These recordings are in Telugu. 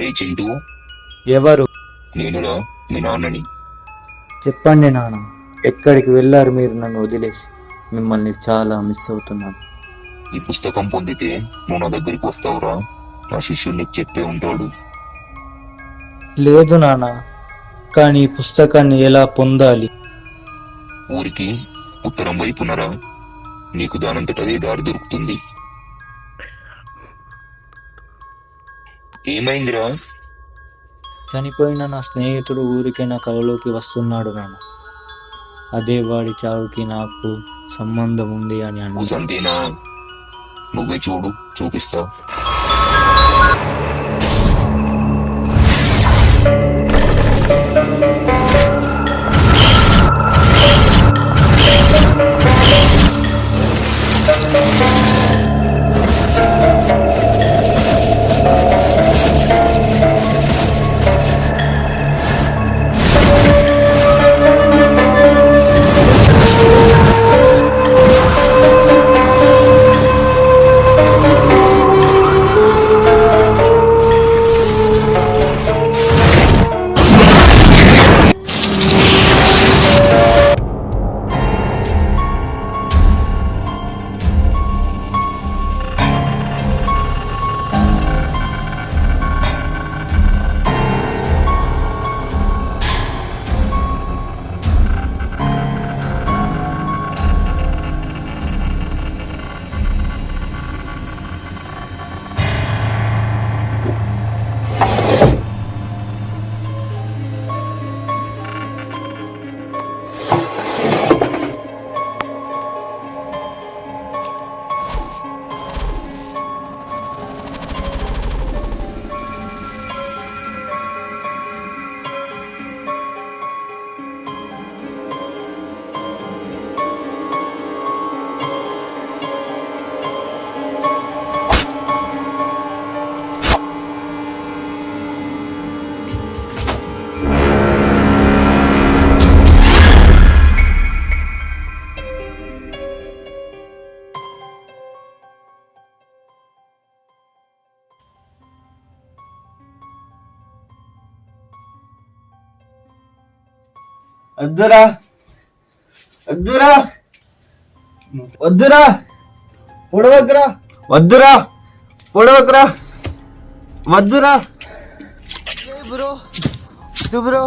ఏ చింటూ, ఎవరు? నేనురా మీ నాన్నని. చెప్పండి నాన్న, ఎక్కడికి వెళ్ళారు మీరు నన్ను వదిలేసి? మిమ్మల్ని చాలా మిస్ అవుతున్నాను. ఈ పుస్తకం పొందితే నువ్వు నా దగ్గరికి వస్తావురా. నా శిష్యుడు నీకు చెప్పే ఉంటాడు. లేదు నాన్న, కానీ ఈ పుస్తకాన్ని ఎలా పొందాలి? ఊరికి ఉత్తరం వైపునరా. నీకు దానంతట అదే దారి దొరుకుతుంది. ఏమైందిరా? చనిపోయిన నా స్నేహితుడు ఊరికే నా కలలోకి వస్తున్నాడు నాన్న. అదే వాడి చావుకి నాకు సంబంధం ఉంది అని నువ్వు అన్నాడు. సంతేనా? నువ్వే చూడు, చూపిస్తా. వద్దురా, వద్దురా, వద్దురా, పొడవకురా, వద్దురా, పొడవకురా, వద్దురా. బ్రో బ్రో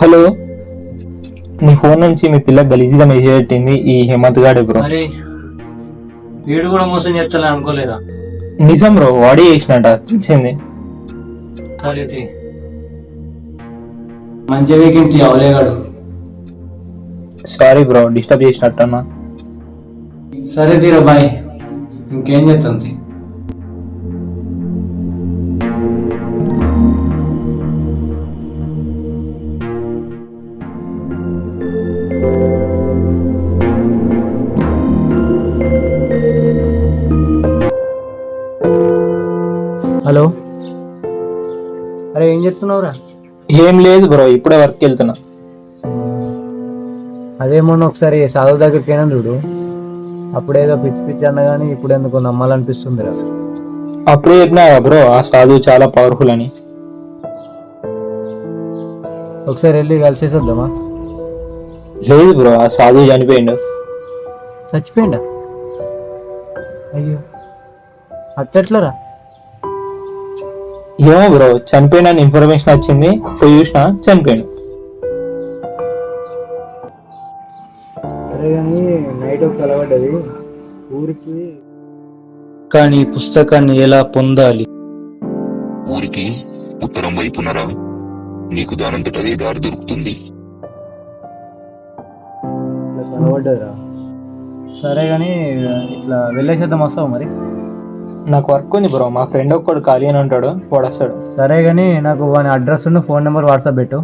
హలో, మీ ఫోన్ నుంచి మీ పిల్ల గలీజ్గా మెసేజ్ పెట్టింది ఈ హేమంత్ గాడే బ్రో. అరే వీడు కూడా మోసం చేస్తాను అనుకోలేదా? నిజం బ్రో, వాడే చేసినట్ట తెలిసింది. సరే మంచి వీకెండ్ అవలేగాడు. సారీ బ్రో, డిస్టర్బ్ చేసినట్టన్నా. సరే తీరా బాయ్, ఇంకేం చేస్తుంది. హలో, అరే ఏం చెప్తున్నావురా? ఏం లేదు బ్రో, ఇప్పుడే వర్క్ వెళ్తున్నా. అదేమన్నా ఒకసారి సాధు దగ్గరికి అయినా చూడు. అప్పుడేదో పిచ్చి పిచ్చి అన్న కానీ ఇప్పుడు ఎందుకు నమ్మాలనిపిస్తుంది రా. అప్పుడే చెప్పినా బ్రో, ఆ సాధు చాలా పవర్ఫుల్ అని. ఒకసారి వెళ్ళి కలిసేసి వద్దామా? లేదు బ్రో, ఆ సాధు చనిపోయిండు. చచ్చిపోయిండా? అయ్యో, అట్లెట్లరా? ఏమో బ్రో, చనిపోయిన ఇన్ఫర్మేషన్ వచ్చింది, పోయి చూసిన చనిపోయాడు. సరే కానీ నైట్ కలవడ్డది ఊరికి, కానీ ఈ పుస్తకాన్ని ఎలా పొందాలి? ఊరికి ఉత్తరం వైపునరా, నీకు దానంతట అదే దారి దొరుకుతుంది. ఇట్లా కలవడ్డదిరా. సరే కానీ ఇట్లా వెళ్ళేసేద్దాం, వస్తావు మరి? నాకు వర్క్ ఉంది బ్రో, మా ఫ్రెండ్ ఒక్కడు ఖాళీ అని ఉంటాడు, వాడు వస్తాడు. సరే కానీ నాకు వాని అడ్రస్ ఫోన్ నెంబర్ వాట్సాప్ పెట్టు,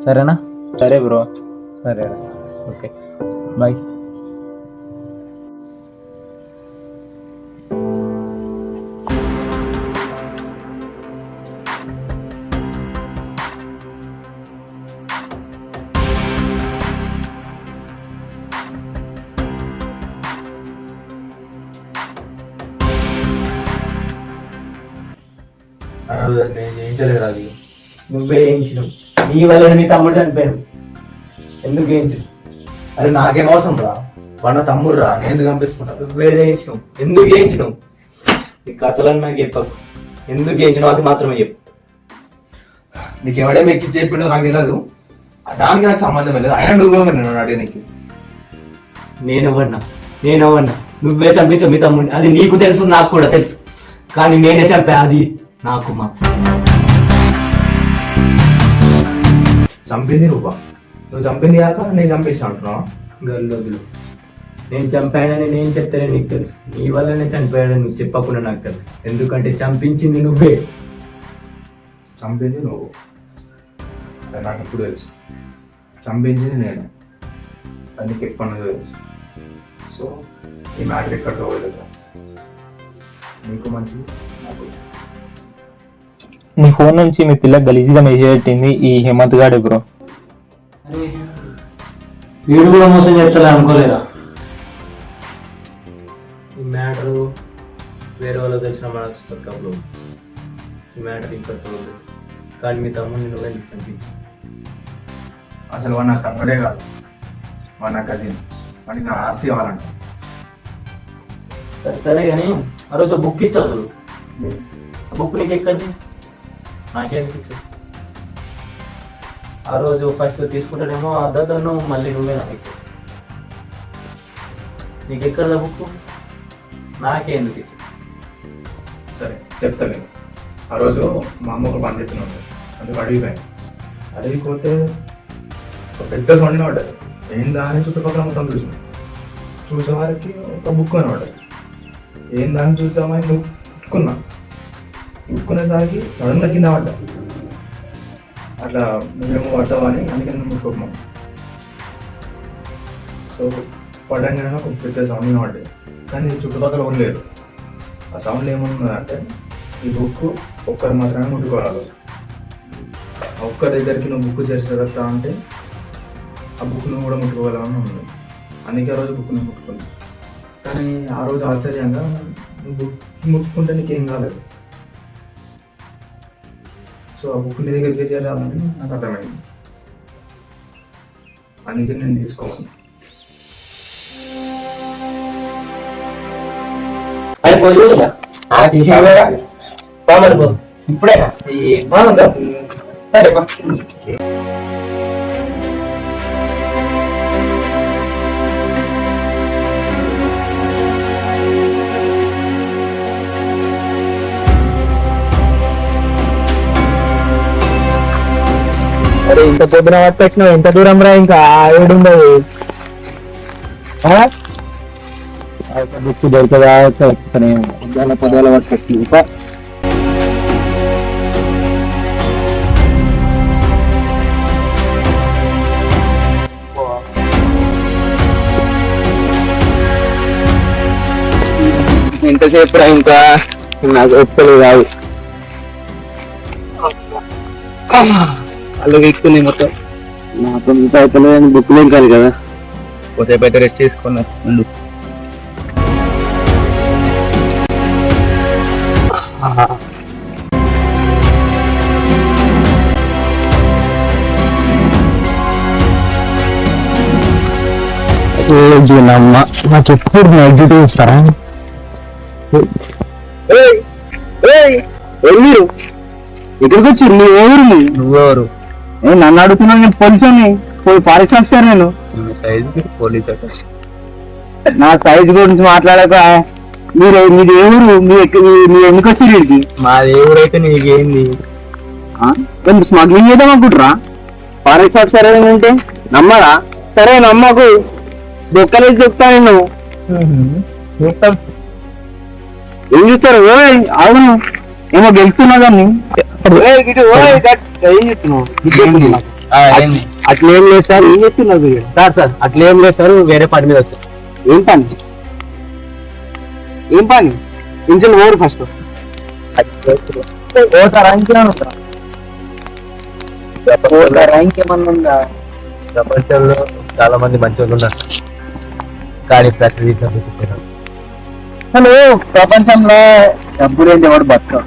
సరేనా? సరే బ్రో. సరే, ఓకే, బాయ్. నేను చేయించలేదు రాజు. నువ్వే వేయించినావు, నీ వల్ల మీ తమ్ముడు చనిపోయాడు. ఎందుకు వేయించు? అరే నాకేం అవసరం రా, వాడు తమ్ముడు రా, నేను ఎందుకు పంపిస్తున్నాను? నువ్వే వేయించినావు, ఎందుకు వేయించినావు? ఈ కథలను నాకు చెప్పకు, ఎందుకు వేయించినావు అది మాత్రమే చెప్పు. నీకు ఎవడేమి ఎక్కి చెప్పిండో నాకు తెలియదు, దానికి నాకు సంబంధం లేదు. అయినా నువ్వే నేను అడిగి నీకు నేనవన్నా నువ్వే చంపించావు మీ తమ్ముడిని, అది నీకు తెలుసు, నాకు కూడా తెలుసు, కానీ నేనే చంపా, అది నాకు మాత్రం. చంపింది నువ్వు చంపింది కాక నేను చంపేసి అంటున్నావు. గల్లోదులు నేను చంపానని నేను చెప్తేనే నీకు తెలుసు, నీ వల్లనే చనిపోయాడని నువ్వు చెప్పకుండా నాకు తెలుసు, ఎందుకంటే చంపించింది నువ్వే. చంపింది నువ్వు, అది నాకు ఎప్పుడు తెలుసు. చంపించింది నేను, అది నీకు ఎప్పుడు తెలుసు. సో ఈ మ్యాటర్ ఎక్కడితో పోలేదు, నీకు మంచిది నాకు. నీ ఫోన్ నుంచి మీ పిల్ల గలీజ్గా మెసేజ్ పెట్టింది ఈ హేమంత్ గాడే బ్రో. వీడు కూడా మోసం చేస్తా అనుకోలేరా? ఈ మ్యాటరు వేరే వాళ్ళకి తెలిసిన మనకు కప్పుడు ఈ మ్యాటర్ ఇక్కడ కానీ మీ తమ్ముడిని నువ్వే చంపించి. అసలు వాడు నా తమ్ముడే కాదు, వాడు నా కజిన్, వాడికి నా ఆస్తి కావాలంట. సరే కానీ ఆ రోజు బుక్ ఇచ్చావు, అసలు ఆ బుక్ నీకు ఎక్కడిది? నాకేందుకు ఇచ్చావు? ఆ రోజు ఫస్ట్ తీసుకుంటానేమో అద్దను, మళ్ళీ నువ్వే నాకు ఇచ్చావు. నీకు ఎక్కడదా బుక్? నాకే ఎందుకు ఇచ్చావు? సరే చెప్తాను. ఆ రోజు మా అమ్మ ఒక పని చెప్తున్నాడు, అందుకు అడిగిపోయాను. అడిగిపోతే ఒక పెద్ద సౌండ్ పడ్డది. ఏందా అని చుట్టుపక్కల మొత్తం చూసేవారికి ఒక బుక్ అని పడ్డది. ఏం దాన్ని చూద్దామని నువ్వు ముట్టుకునేసరికి సడన్గా కింద పడ్డా. అట్లా నువ్వేమో పడ్డావని అందుకని నువ్వు ముట్టుకోమా. సో పడ్డాగానే ఒక పెద్ద సౌండ్ పడ్డది, కానీ చుట్టుపక్కల ఎవరు లేరు. ఆ సౌండ్ ఏమన్నదంటే, ఈ బుక్ ఒక్కరు మాత్రమే ముట్టుకోవాలి, ఒక్కరి దగ్గరికి నువ్వు బుక్ చేసేస్తా అంటే ఆ బుక్ నువ్వు కూడా ముట్టుకోగలవని ఉంది. అందుకే ఆ రోజు బుక్ నువ్వు ముట్టుకుంది. కానీ ఆ రోజు ఆశ్చర్యంగా నువ్వు బుక్ ముట్టుకుంటే నీకేం కాలేదు. సో ఆ బుక్ నీ దగ్గరికి చేరాలని నాకు అర్థమైంది, అందుకే నేను తీసుకోవాలి. ఇప్పుడే సరే అరే ఇంత పొద్దున పట్టుకొచ్చినావు, ఎంత దూరం రా, ఇంకా ఏడుండదు. బుక్ దొరకదా పొద్దుల పట్టుకొచ్చి ఎంతసేపు రా, ఇంకా నాకు ఒప్పులు కాదు, అలాగే ఎక్కువ మొత్తం నాకు ఇంకా అయిపోలేదు. బుక్లు ఇంకాలి కదా, ఒకసేపు అయితే రెస్ట్ చేసుకున్నా. అమ్మ నాకు ఎప్పుడు నెగిటివ్ ఇస్తారా? మీరు ఎక్కడికి వచ్చారు? మీ ఎవరు? నువ్వెవరు? నన్ను అడుగుతున్నాను. నేను పోలీసుని, ఫారెస్ట్ ఆఫీసర్. నేను పోలీస్ నా సైజ్ గురించి మాట్లాడక మీది ఏ ఊరు? మీరు ఎందుకు వచ్చారు వీడికి? మా దేవుడైతే నీకేంది? స్మగ్లింగ్ చేద్దాం అనుకుంటురా? ఫారెస్ట్ ఆఫీసర్ ఏంటంటే నమ్మరా? సరే నమ్మకు, దొక్కలేసి చెప్తా నేను. ఏం చూస్తారు? అవును ఏమో గెలుస్తున్నా కానీ ఏం చెప్తున్నావు? అట్లేం లేదు సార్. ఏం చెప్తున్నారు సార్? అట్లేం లేదు సార్, వేరే పని మీద వస్తారు. ఏం పని? ఏం పని? ఇంజిన్ ఓవర్ ఫస్ట్ ఇంకేమన్నా ఉందా? ప్రపంచంలో చాలా మంది మంచి వాళ్ళు ఉన్నారు, కానీ ప్రకృతి హలో, ప్రపంచంలో డబ్బు లేని ఎవడు బతక.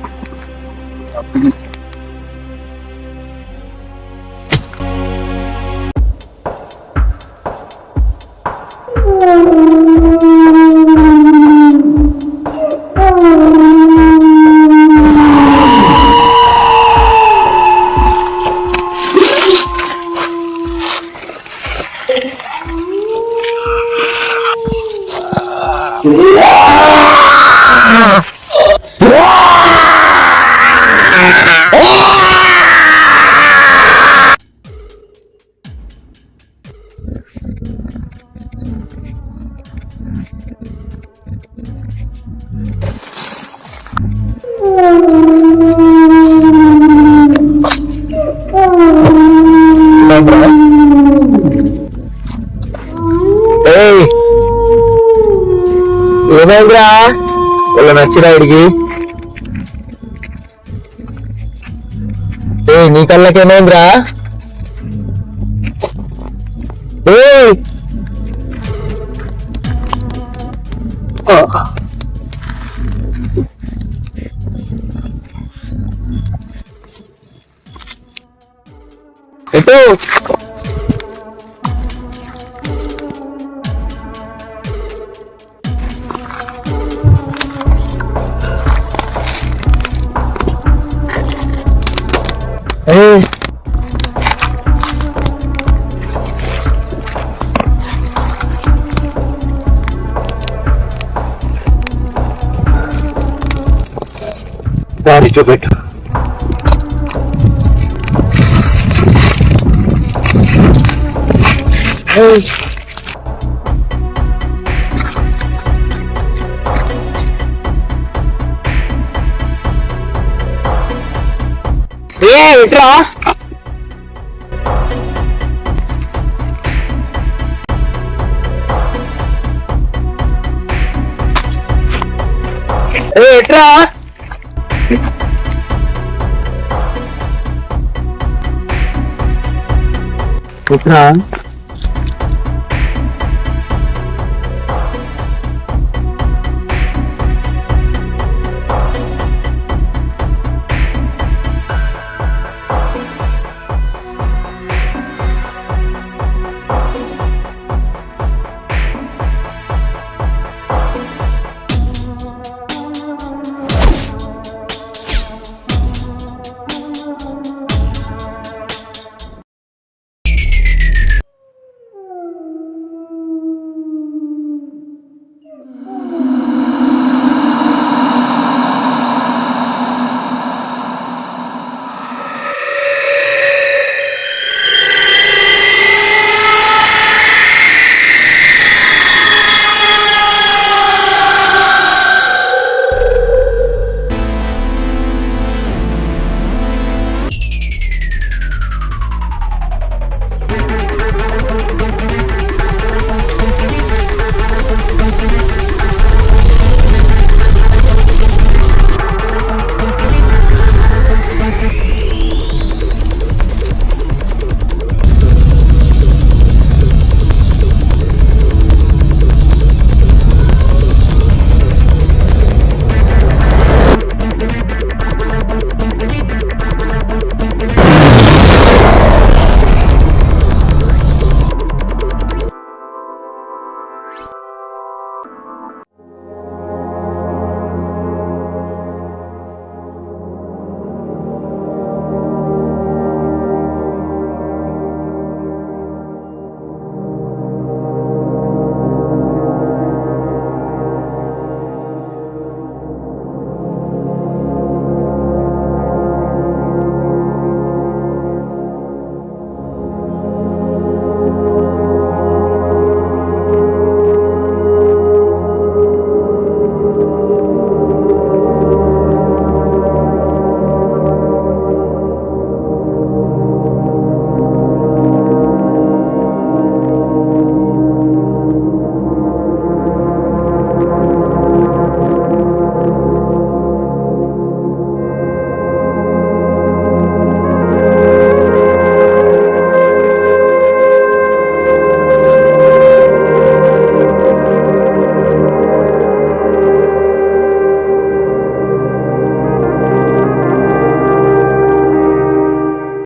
ఏమైందిరా? వాళ్ళ నచ్చిన ఇడికి నీ కళ్ళకి ఏమైందిరా? ఎటు దారి చూపెట్టు. ఎట్రా? ఎట్రా? ఎట్రా?